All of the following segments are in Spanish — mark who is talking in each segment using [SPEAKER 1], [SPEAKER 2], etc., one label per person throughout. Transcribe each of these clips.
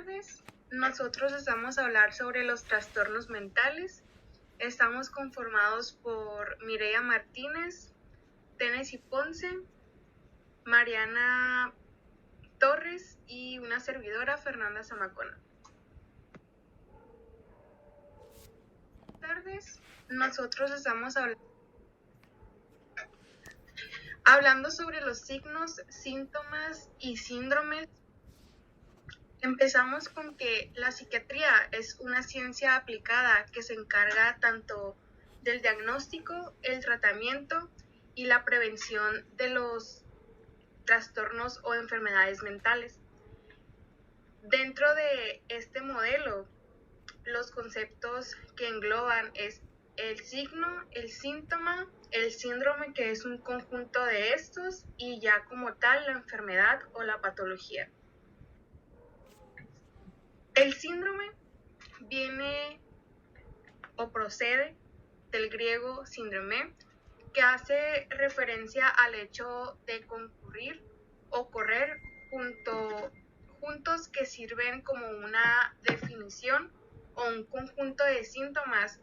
[SPEAKER 1] tardes. Nosotros les vamos a hablar sobre los trastornos mentales. Estamos conformados por Mireya Martínez, Tennessee Ponce, Mariana Torres y una servidora, Fernanda Zamacona. Buenas tardes. Nosotros les vamos a hablar hablando sobre los signos, síntomas y síndromes. Empezamos con que la psiquiatría es una ciencia aplicada que se encarga tanto del diagnóstico, el tratamiento y la prevención de los trastornos o enfermedades mentales. Dentro de este modelo, los conceptos que engloban es el signo, el síntoma, el síndrome, que es un conjunto de estos, y ya como tal la enfermedad o la patología. El síndrome viene o procede del griego síndrome, que hace referencia al hecho de concurrir o correr juntos que sirven como una definición o un conjunto de síntomas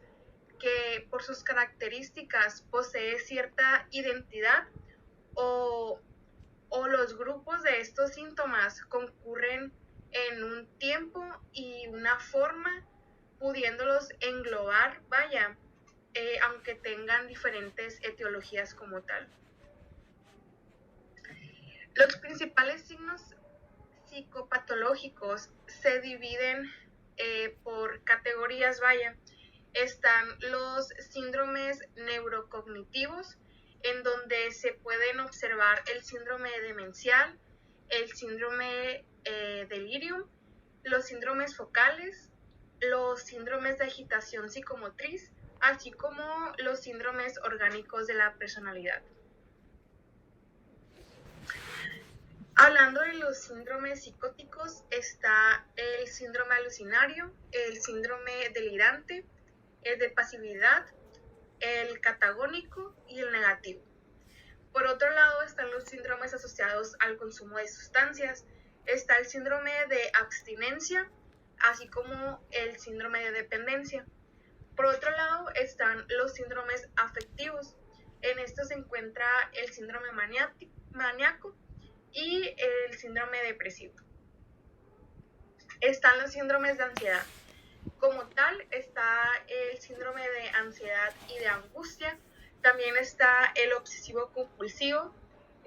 [SPEAKER 1] que por sus características posee cierta identidad o los grupos de estos síntomas concurren en un tiempo y una forma, pudiéndolos englobar, aunque tengan diferentes etiologías como tal. Los principales signos psicopatológicos se dividen por categorías, Están los síndromes neurocognitivos, en donde se pueden observar el síndrome demencial, el síndrome delirium, los síndromes focales, los síndromes de agitación psicomotriz, así como los síndromes orgánicos de la personalidad. Hablando de los síndromes psicóticos, está el síndrome alucinario, el síndrome delirante, el de pasividad, el catagónico y el negativo. Por otro lado están los síndromes asociados al consumo de sustancias. Está el síndrome de abstinencia, así como el síndrome de dependencia. Por otro lado están los síndromes afectivos. En esto se encuentra el síndrome maníaco y el síndrome depresivo. Están los síndromes de ansiedad. Como tal, está el síndrome de ansiedad y de angustia. También está el obsesivo compulsivo,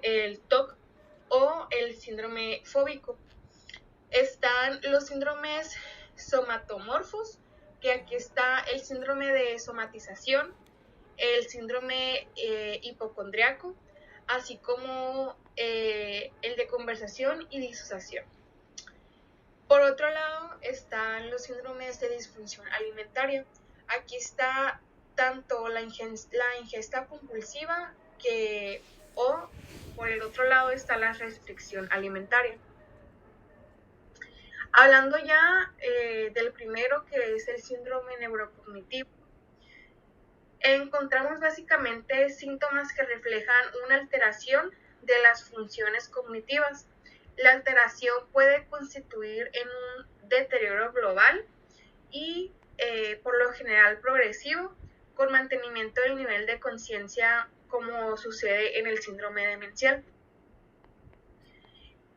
[SPEAKER 1] el TOC o el síndrome fóbico. Están los síndromes somatomorfos, que aquí está el síndrome de somatización, el síndrome hipocondriaco, así como el de conversación y disociación. Por otro lado están los síndromes de disfunción alimentaria. Aquí está tanto la ingesta compulsiva o por el otro lado está la restricción alimentaria. Hablando ya del primero, que es el síndrome neurocognitivo, encontramos básicamente síntomas que reflejan una alteración de las funciones cognitivas. La alteración puede constituir en un deterioro global y por lo general progresivo, con mantenimiento del nivel de conciencia, como sucede en el síndrome demencial.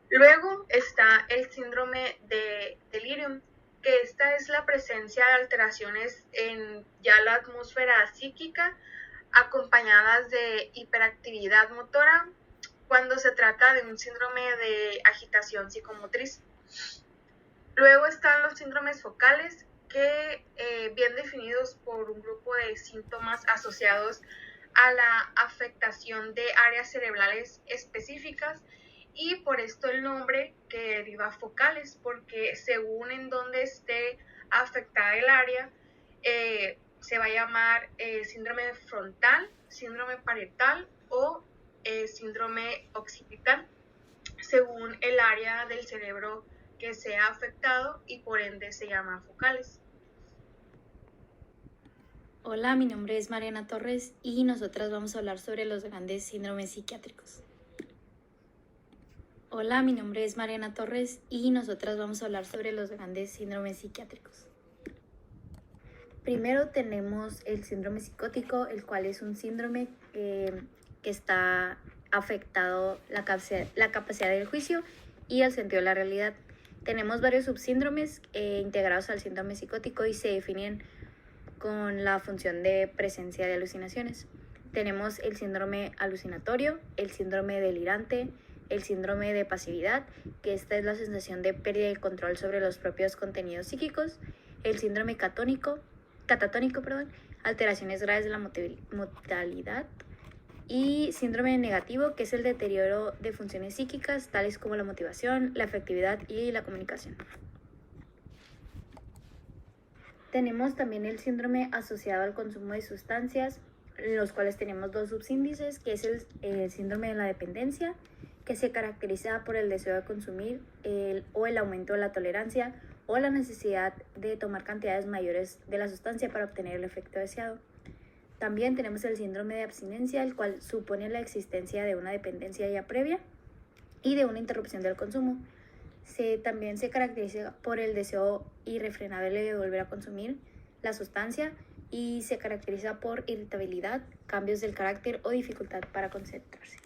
[SPEAKER 1] Luego está el síndrome de delirium, que esta es la presencia de alteraciones en ya la atmósfera psíquica, acompañadas de hiperactividad motora, cuando se trata de un síndrome de agitación psicomotriz. Luego están los síndromes focales, que bien definidos por un grupo de síntomas asociados a la afectación de áreas cerebrales específicas, y por esto el nombre que deriva focales, porque según en donde esté afectada el área, se va a llamar síndrome frontal, síndrome parietal o síndrome occipital, según el área del cerebro que sea afectado, y por ende se llaman focales.
[SPEAKER 2] Hola, mi nombre es Mariana Torres y nosotras vamos a hablar sobre los grandes síndromes psiquiátricos. Hola, mi nombre es Mariana Torres y nosotras vamos a hablar sobre los grandes síndromes psiquiátricos. Primero tenemos el síndrome psicótico, el cual es un síndrome que está afectado la capacidad del juicio y el sentido de la realidad. Tenemos varios subsíndromes integrados al síndrome psicótico y se definen con la función de presencia de alucinaciones. Tenemos el síndrome alucinatorio, el síndrome delirante, el síndrome de pasividad, que esta es la sensación de pérdida de control sobre los propios contenidos psíquicos, el síndrome catatónico, alteraciones graves de la motilidad, y síndrome negativo, que es el deterioro de funciones psíquicas, tales como la motivación, la afectividad y la comunicación. Tenemos también el síndrome asociado al consumo de sustancias, en los cuales tenemos dos subíndices, que es el síndrome de la dependencia, que se caracteriza por el deseo de consumir o el aumento de la tolerancia o la necesidad de tomar cantidades mayores de la sustancia para obtener el efecto deseado. También tenemos el síndrome de abstinencia, el cual supone la existencia de una dependencia ya previa y de una interrupción del consumo. También se caracteriza por el deseo irrefrenable de volver a consumir la sustancia y se caracteriza por irritabilidad, cambios del carácter o dificultad para concentrarse.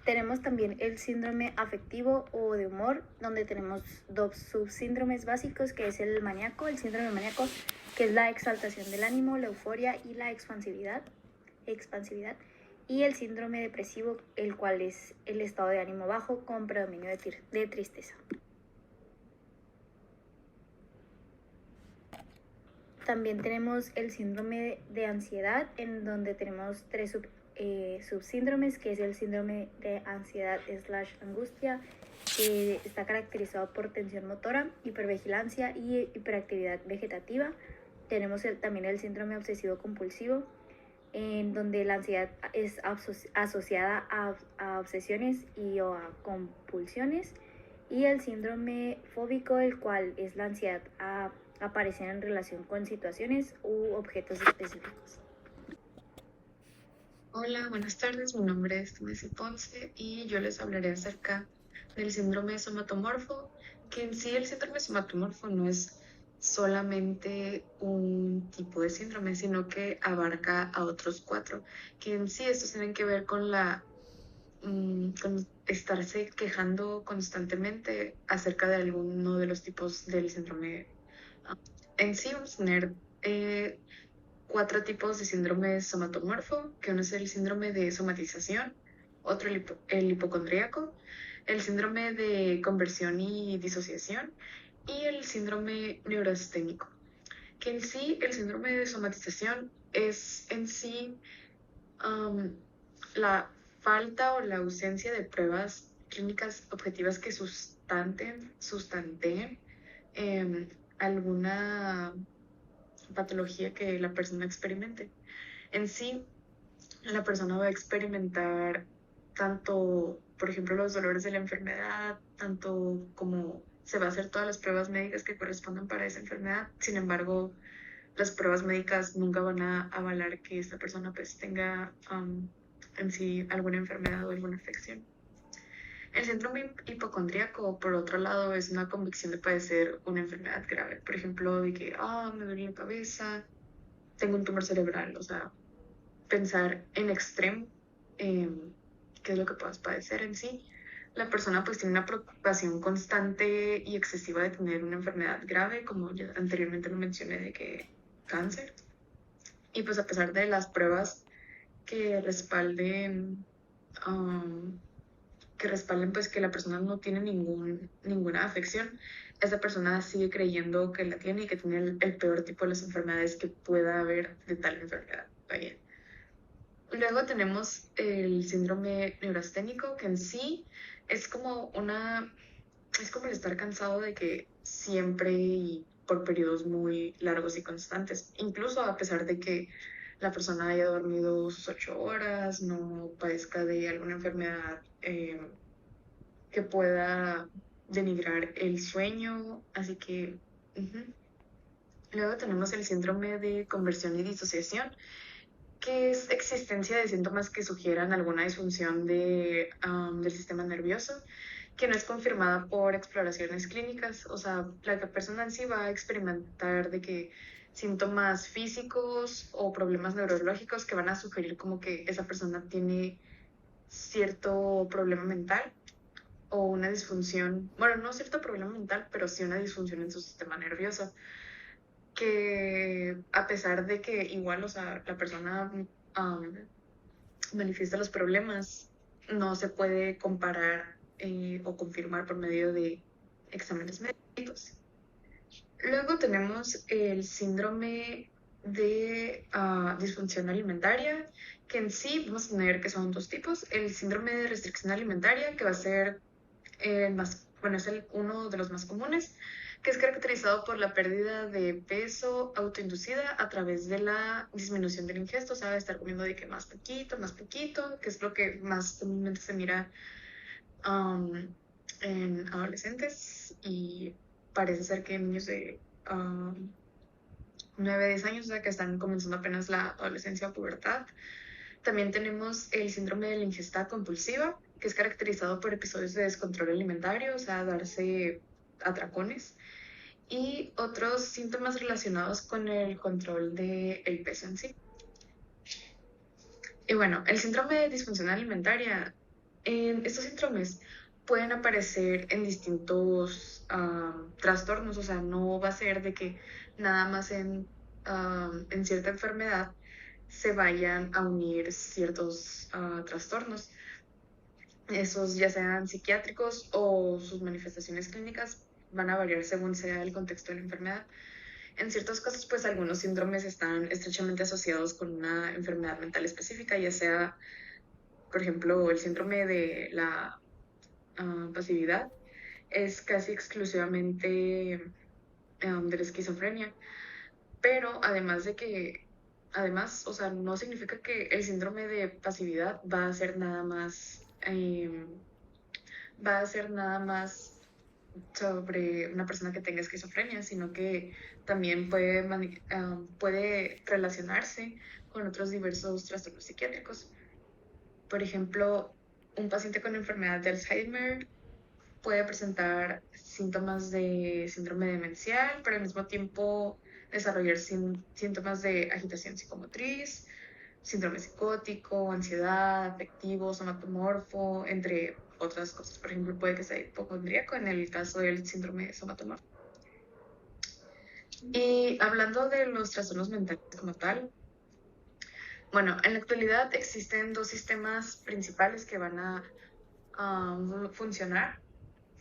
[SPEAKER 2] Tenemos también el síndrome afectivo o de humor, donde tenemos dos subsíndromes básicos, que es el maníaco, el síndrome maníaco, que es la exaltación del ánimo, la euforia y la expansividad, y el síndrome depresivo, el cual es el estado de ánimo bajo con predominio de tristeza. También tenemos el síndrome de ansiedad, en donde tenemos tres subsíndromes, que es el síndrome de ansiedad / angustia, que está caracterizado por tensión motora, hipervigilancia y hiperactividad vegetativa. Tenemos también el síndrome obsesivo compulsivo, en donde la ansiedad es asociada a obsesiones o a compulsiones, y el síndrome fóbico, el cual es la ansiedad a aparecer en relación con situaciones u objetos específicos.
[SPEAKER 3] Hola, buenas tardes. Mi nombre es Messi Ponce y yo les hablaré acerca del síndrome somatomorfo, que en sí el síndrome somatomorfo no es solamente un tipo de síndrome, sino que abarca a otros 4, que en sí estos tienen que ver con con estarse quejando constantemente acerca de alguno de los tipos del síndrome. En sí vamos a tener 4 tipos de síndrome somatomorfo, que uno es el síndrome de somatización, otro el hipocondríaco, el síndrome de conversión y disociación y el síndrome neurasténico. Que en sí el síndrome de somatización es en sí la falta o la ausencia de pruebas clínicas objetivas que sustanteen alguna patología que la persona experimente. En sí, la persona va a experimentar tanto, por ejemplo, los dolores de la enfermedad, tanto como se va a hacer todas las pruebas médicas que correspondan para esa enfermedad. Sin embargo, las pruebas médicas nunca van a avalar que esta persona pues tenga en sí alguna enfermedad o alguna afección. El síndrome hipocondríaco, por otro lado, es una convicción de padecer una enfermedad grave. Por ejemplo, de que, me duele la cabeza, tengo un tumor cerebral. O sea, pensar en extremo qué es lo que puedas padecer en sí. La persona pues tiene una preocupación constante y excesiva de tener una enfermedad grave, como ya anteriormente lo mencioné, de que cáncer. Y pues a pesar de las pruebas que respalden pues que la persona no tiene ninguna afección, esa persona sigue creyendo que la tiene y que tiene el peor tipo de las enfermedades que pueda haber de tal enfermedad. Vaya. Luego tenemos el síndrome neurasténico, que en sí es como el estar cansado de que siempre y por periodos muy largos y constantes, incluso a pesar de que la persona haya dormido sus 8 horas, no padezca de alguna enfermedad que pueda denigrar el sueño, así que... Luego tenemos el síndrome de conversión y disociación, que es existencia de síntomas que sugieran alguna disfunción del sistema nervioso, que no es confirmada por exploraciones clínicas. O sea, la persona en sí va a experimentar de que síntomas físicos o problemas neurológicos que van a sugerir como que esa persona tiene cierto problema mental o una disfunción, bueno, no cierto problema mental, pero sí una disfunción en su sistema nervioso, que a pesar de que igual, o sea, la persona manifiesta los problemas, no se puede comparar o confirmar por medio de exámenes médicos. Luego tenemos el síndrome de disfunción alimentaria, que en sí vamos a tener que son dos tipos. El síndrome de restricción alimentaria, que va a ser uno de los más comunes, que es caracterizado por la pérdida de peso autoinducida a través de la disminución del ingesto, o sea, estar comiendo de que más poquito, que es lo que más comúnmente se mira en adolescentes y parece ser que en niños de 9 a 10 años, o sea, que están comenzando apenas la adolescencia o pubertad. También tenemos el síndrome de la ingesta compulsiva, que es caracterizado por episodios de descontrol alimentario, o sea, darse atracones, y otros síntomas relacionados con el control del peso en sí. Y bueno, el síndrome de disfunción alimentaria, estos síndromes pueden aparecer en distintos trastornos, o sea, no va a ser de que nada más en cierta enfermedad se vayan a unir ciertos trastornos. Esos ya sean psiquiátricos o sus manifestaciones clínicas van a variar según sea el contexto de la enfermedad. En ciertos casos, pues algunos síndromes están estrechamente asociados con una enfermedad mental específica, ya sea, por ejemplo, el síndrome de la pasividad es casi exclusivamente de la esquizofrenia, pero además, o sea, no significa que el síndrome de pasividad va a ser nada más sobre una persona que tenga esquizofrenia, sino que también puede relacionarse con otros diversos trastornos psiquiátricos. Por ejemplo, un paciente con enfermedad de Alzheimer puede presentar síntomas de síndrome demencial, pero al mismo tiempo desarrollar síntomas de agitación psicomotriz, síndrome psicótico, ansiedad, afectivo, somatomorfo, entre otras cosas. Por ejemplo, puede que sea hipocondríaco en el caso del síndrome somatomorfo. Y hablando de los trastornos mentales como tal, bueno, en la actualidad existen dos sistemas principales que van a funcionar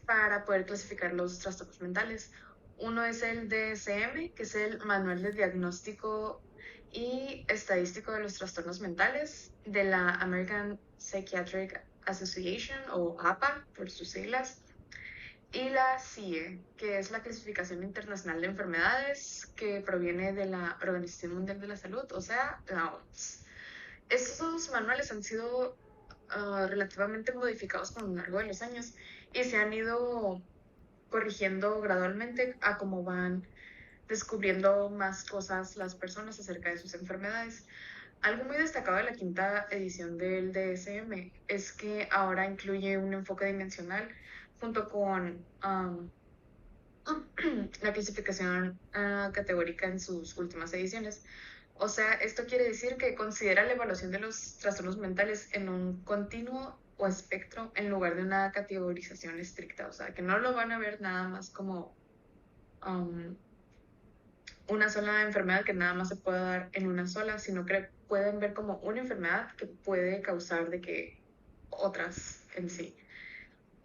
[SPEAKER 3] para poder clasificar los trastornos mentales. Uno es el DSM, que es el Manual de Diagnóstico y Estadístico de los Trastornos Mentales de la American Psychiatric Association, o APA por sus siglas, y la CIE, que es la Clasificación Internacional de Enfermedades, que proviene de la Organización Mundial de la Salud, o sea, la OMS. Estos manuales han sido relativamente modificados con lo largo de los años y se han ido corrigiendo gradualmente a cómo van descubriendo más cosas las personas acerca de sus enfermedades. Algo muy destacado de la quinta edición del DSM es que ahora incluye un enfoque dimensional junto con la clasificación categórica en sus últimas ediciones. O sea, esto quiere decir que considera la evaluación de los trastornos mentales en un continuo o espectro en lugar de una categorización estricta. O sea, que no lo van a ver nada más como una sola enfermedad que nada más se puede dar en una sola, sino que pueden ver como una enfermedad que puede causar de que otras en sí.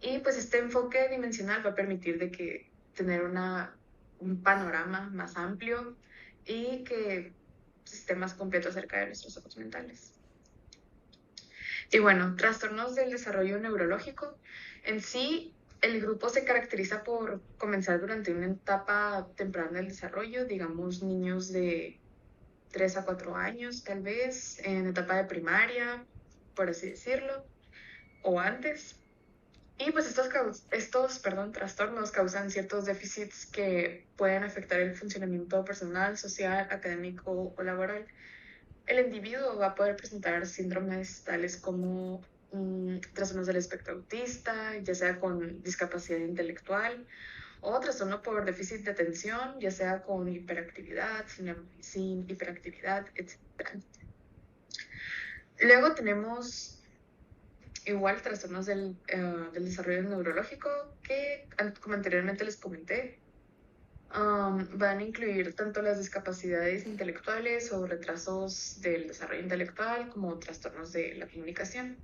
[SPEAKER 3] Y pues este enfoque dimensional va a permitir de que tener un panorama más amplio y que esté más completo acerca de nuestros ojos mentales. Y bueno, trastornos del desarrollo neurológico. En sí, el grupo se caracteriza por comenzar durante una etapa temprana del desarrollo, digamos niños de 3 a 4 años, tal vez, en etapa de primaria, por así decirlo, o antes. Y pues estos trastornos causan ciertos déficits que pueden afectar el funcionamiento personal, social, académico o laboral. El individuo va a poder presentar síndromes tales como trastornos del espectro autista, ya sea con discapacidad intelectual, o trastorno por déficit de atención, ya sea con hiperactividad, sin hiperactividad, etc. Luego tenemos igual trastornos del desarrollo neurológico que, como anteriormente les comenté, van a incluir tanto las discapacidades intelectuales o retrasos del desarrollo intelectual como trastornos de la comunicación.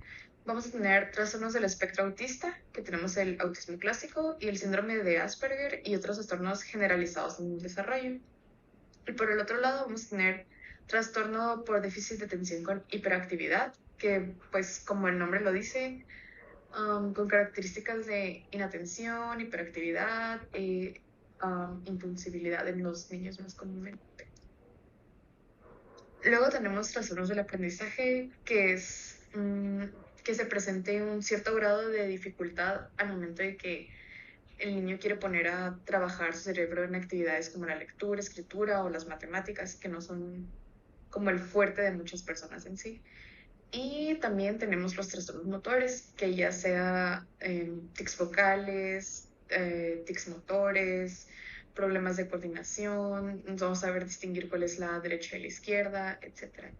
[SPEAKER 3] Vamos a tener trastornos del espectro autista, que tenemos el autismo clásico y el síndrome de Asperger y otros trastornos generalizados en el desarrollo. Y por el otro lado vamos a tener trastorno por déficit de atención con hiperactividad, que pues como el nombre lo dice, con características de inatención, hiperactividad e impulsibilidad en los niños más comúnmente. Luego tenemos trastornos del aprendizaje, que es que se presente un cierto grado de dificultad al momento de que el niño quiere poner a trabajar su cerebro en actividades como la lectura, escritura o las matemáticas, que no son como el fuerte de muchas personas en sí. Y también tenemos los trastornos motores, que ya sea tics focales, tics motores, problemas de coordinación, vamos a saber distinguir cuál es la derecha y la izquierda, etc.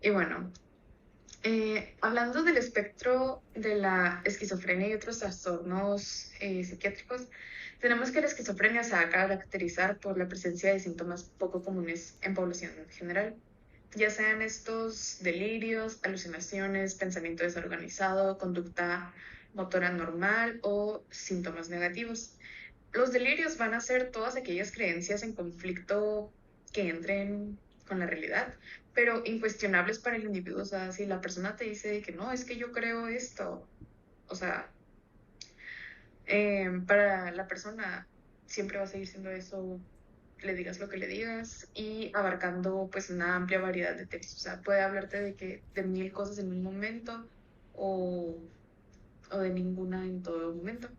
[SPEAKER 3] Y bueno, hablando del espectro de la esquizofrenia y otros trastornos psiquiátricos, tenemos que la esquizofrenia se va a caracterizar por la presencia de síntomas poco comunes en población en general, ya sean estos delirios, alucinaciones, pensamiento desorganizado, conducta motora normal o síntomas negativos. Los delirios van a ser todas aquellas creencias en conflicto que entren con la realidad, pero incuestionables para el individuo. O sea, si la persona te dice que no, es que yo creo esto, o sea, para la persona siempre va a seguir siendo eso, le digas lo que le digas, y abarcando pues una amplia variedad de temas. O sea, puede hablarte de 1000 cosas en un momento o de ninguna en todo momento.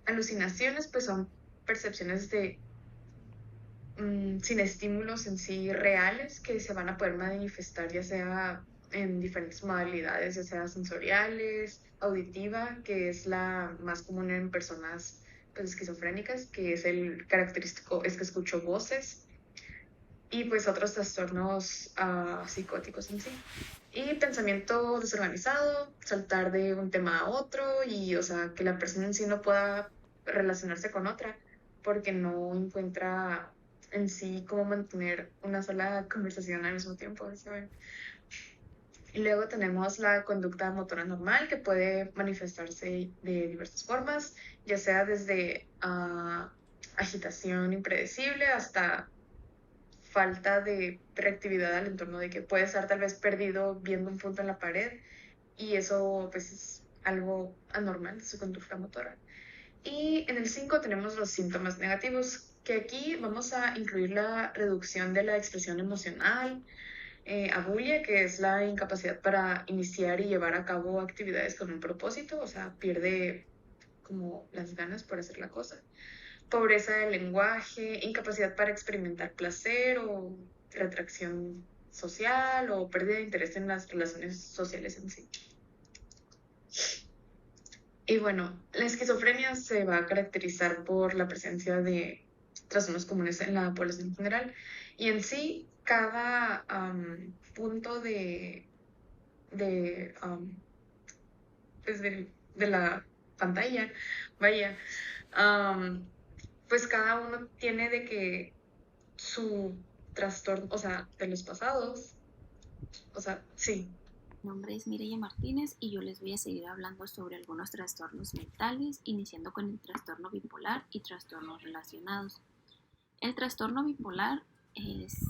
[SPEAKER 3] Alucinaciones pues son percepciones de sin estímulos en sí reales que se van a poder manifestar ya sea en diferentes modalidades, ya sea sensoriales, auditiva, que es la más común en personas pues, esquizofrénicas, que es el característico, es que escucho voces, y pues otros trastornos psicóticos en sí. Y pensamiento desorganizado, saltar de un tema a otro y, o sea, que la persona en sí no pueda relacionarse con otra porque no encuentra en sí cómo mantener una sola conversación al mismo tiempo, ¿saben? Y luego tenemos la conducta motora normal, que puede manifestarse de diversas formas, ya sea desde agitación impredecible hasta falta de reactividad al entorno, de que puede estar tal vez perdido viendo un punto en la pared y eso pues es algo anormal de su conducta motora. Y en el 5 tenemos los síntomas negativos, que aquí vamos a incluir la reducción de la expresión emocional, abulia, que es la incapacidad para iniciar y llevar a cabo actividades con un propósito, o sea, pierde como las ganas por hacer la cosa. Pobreza del lenguaje, incapacidad para experimentar placer o retracción social o pérdida de interés en las relaciones sociales en sí. Y bueno, la esquizofrenia se va a caracterizar por la presencia de trastornos comunes en la población en general, y en sí cada punto pues de la pantalla, vaya, pues cada uno tiene de que su trastorno, o sea, de los pasados, o sea, sí.
[SPEAKER 4] Mi nombre es Mireya Martínez y yo les voy a seguir hablando sobre algunos trastornos mentales, iniciando con el trastorno bipolar y trastornos relacionados. El trastorno bipolar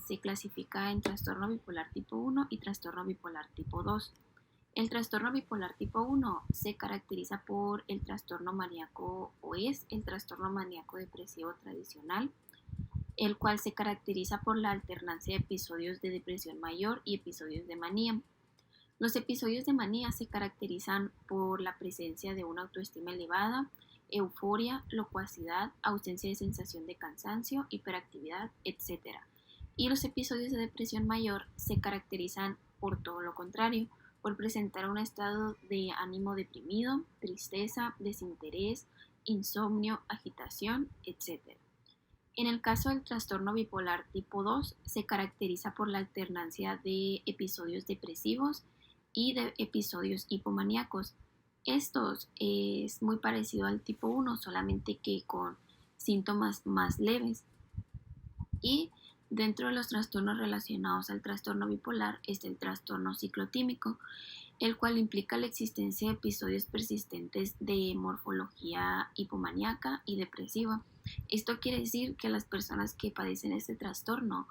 [SPEAKER 4] se clasifica en trastorno bipolar tipo 1 y trastorno bipolar tipo 2. El trastorno bipolar tipo 1 se caracteriza por el trastorno maníaco o es el trastorno maníaco depresivo tradicional, el cual se caracteriza por la alternancia de episodios de depresión mayor y episodios de manía. Los episodios de manía se caracterizan por la presencia de una autoestima elevada, euforia, locuacidad, ausencia de sensación de cansancio, hiperactividad, etc. Y los episodios de depresión mayor se caracterizan por todo lo contrario, por presentar un estado de ánimo deprimido, tristeza, desinterés, insomnio, agitación, etc. En el caso del trastorno bipolar tipo 2, se caracteriza por la alternancia de episodios depresivos y de episodios hipomaníacos. Estos es muy parecido al tipo 1, solamente que con síntomas más leves. Y dentro de los trastornos relacionados al trastorno bipolar está el trastorno ciclotímico, el cual implica la existencia de episodios persistentes de morfología hipomaníaca y depresiva. Esto quiere decir que las personas que padecen este trastorno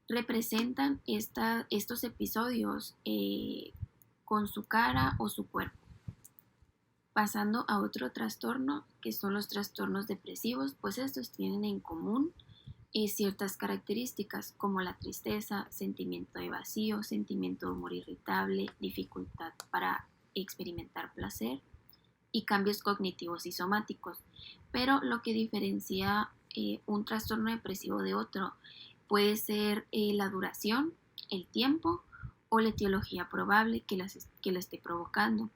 [SPEAKER 4] representan estos episodios con su cara o su cuerpo. Pasando a otro trastorno, que son los trastornos depresivos, pues estos tienen en común ciertas características como la tristeza, sentimiento de vacío, sentimiento de humor irritable, dificultad para experimentar placer y cambios cognitivos y somáticos. Pero lo que diferencia un trastorno depresivo de otro puede ser la duración, el tiempo o la etiología probable que lo esté provocando.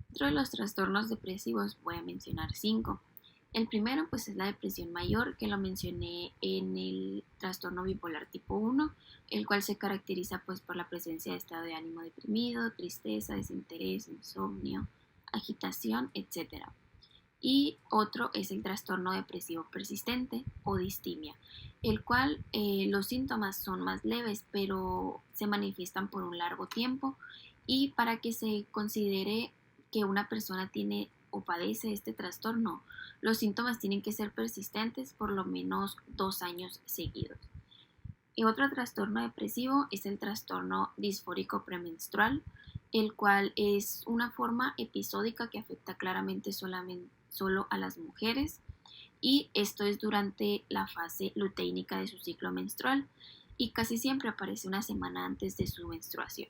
[SPEAKER 4] Dentro de los trastornos depresivos voy a mencionar 5. El primero pues es la depresión mayor, que lo mencioné en el trastorno bipolar tipo 1, el cual se caracteriza pues por la presencia de estado de ánimo deprimido, tristeza, desinterés, insomnio, agitación, etc. Y otro es el trastorno depresivo persistente o distimia, el cual los síntomas son más leves, pero se manifiestan por un largo tiempo, y para que se considere que una persona tiene o padece este trastorno, los síntomas tienen que ser persistentes por lo menos 2 años seguidos. Y otro trastorno depresivo es el trastorno disfórico premenstrual, el cual es una forma episódica que afecta claramente solo a las mujeres, y esto es durante la fase luteínica de su ciclo menstrual y casi siempre aparece una semana antes de su menstruación.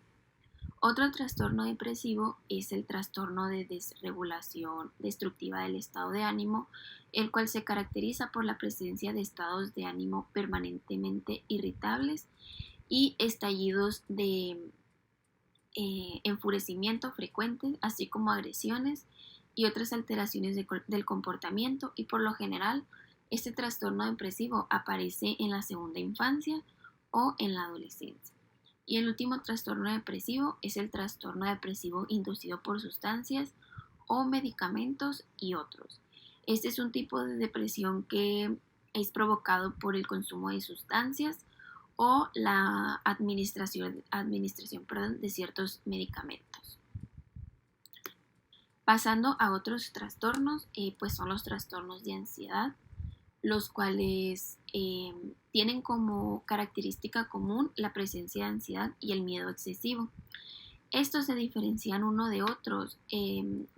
[SPEAKER 4] Otro trastorno depresivo es el trastorno de desregulación destructiva del estado de ánimo, el cual se caracteriza por la presencia de estados de ánimo permanentemente irritables y estallidos de enfurecimiento frecuentes, así como agresiones y otras alteraciones del comportamiento, y por lo general este trastorno depresivo aparece en la segunda infancia o en la adolescencia. Y el último trastorno depresivo es el trastorno depresivo inducido por sustancias o medicamentos y otros. Este es un tipo de depresión que es provocado por el consumo de sustancias o la administración de ciertos medicamentos. Pasando a otros trastornos, pues son los trastornos de ansiedad, los cuales tienen como característica común la presencia de ansiedad y el miedo excesivo. Estos se diferencian uno de otros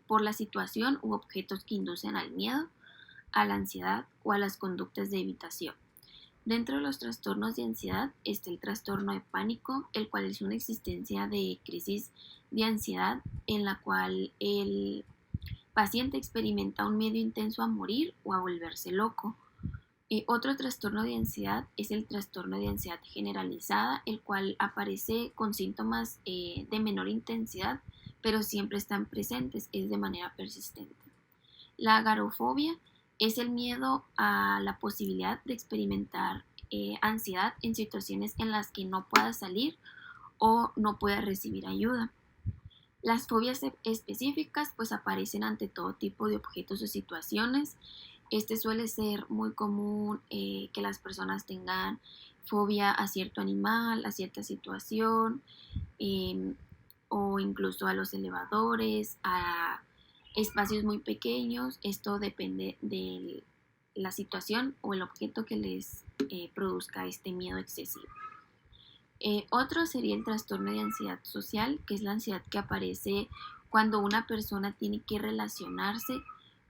[SPEAKER 4] por la situación u objetos que inducen al miedo, a la ansiedad o a las conductas de evitación. Dentro de los trastornos de ansiedad está el trastorno de pánico, el cual es una existencia de crisis de ansiedad en la cual el paciente experimenta un miedo intenso a morir o a volverse loco. Otro trastorno de ansiedad es el trastorno de ansiedad generalizada, el cual aparece con síntomas de menor intensidad, pero siempre están presentes, es de manera persistente. La agorafobia es el miedo a la posibilidad de experimentar ansiedad en situaciones en las que no pueda salir o no pueda recibir ayuda. Las fobias específicas pues aparecen ante todo tipo de objetos o situaciones. Este suele ser muy común que las personas tengan fobia a cierto animal, a cierta situación, o incluso a los elevadores, a espacios muy pequeños. Esto depende de la situación o el objeto que les produzca este miedo excesivo. Otro sería el trastorno de ansiedad social, que es la ansiedad que aparece cuando una persona tiene que relacionarse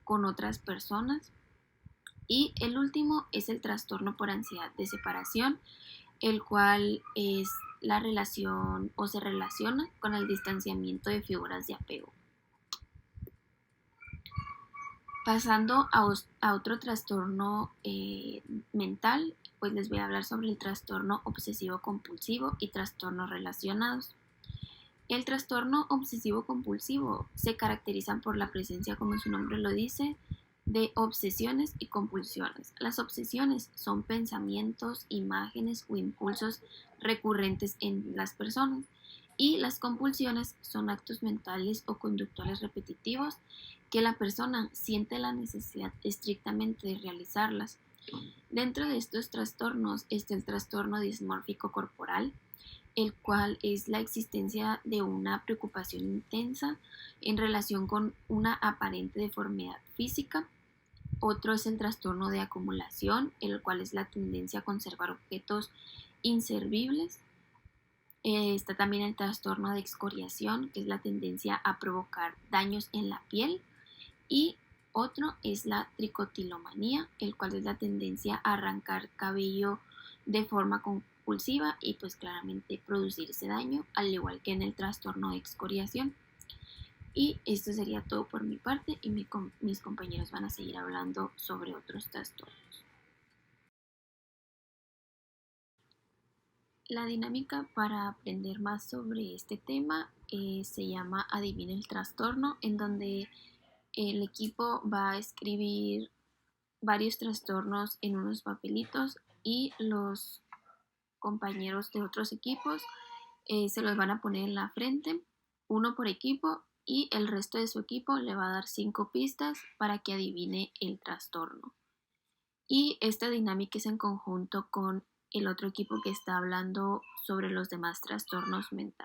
[SPEAKER 4] con otras personas. Y el último es el trastorno por ansiedad de separación, el cual es la relación o se relaciona con el distanciamiento de figuras de apego. Pasando a otro trastorno mental, pues les voy a hablar sobre el trastorno obsesivo compulsivo y trastornos relacionados. El trastorno obsesivo compulsivo se caracteriza por la presencia, como su nombre lo dice, de obsesiones y compulsiones. Las obsesiones son pensamientos, imágenes o impulsos recurrentes en las personas, y las compulsiones son actos mentales o conductuales repetitivos que la persona siente la necesidad estrictamente de realizarlas. Dentro de estos trastornos está el trastorno dismórfico corporal, el cual es la existencia de una preocupación intensa en relación con una aparente deformidad física. Otro es el trastorno de acumulación, el cual es la tendencia a conservar objetos inservibles. Está también el trastorno de excoriación, que es la tendencia a provocar daños en la piel. Y otro es la tricotilomanía, el cual es la tendencia a arrancar cabello de forma compulsiva y pues claramente producir ese daño, al igual que en el trastorno de excoriación. Y esto sería todo por mi parte, y mis compañeros van a seguir hablando sobre otros trastornos. La dinámica para aprender más sobre este tema se llama Adivina el trastorno, en donde el equipo va a escribir varios trastornos en unos papelitos, y los compañeros de otros equipos se los van a poner en la frente, uno por equipo, y el resto de su equipo le va a dar 5 pistas para que adivine el trastorno. Y esta dinámica es en conjunto con el otro equipo que está hablando sobre los demás trastornos mentales.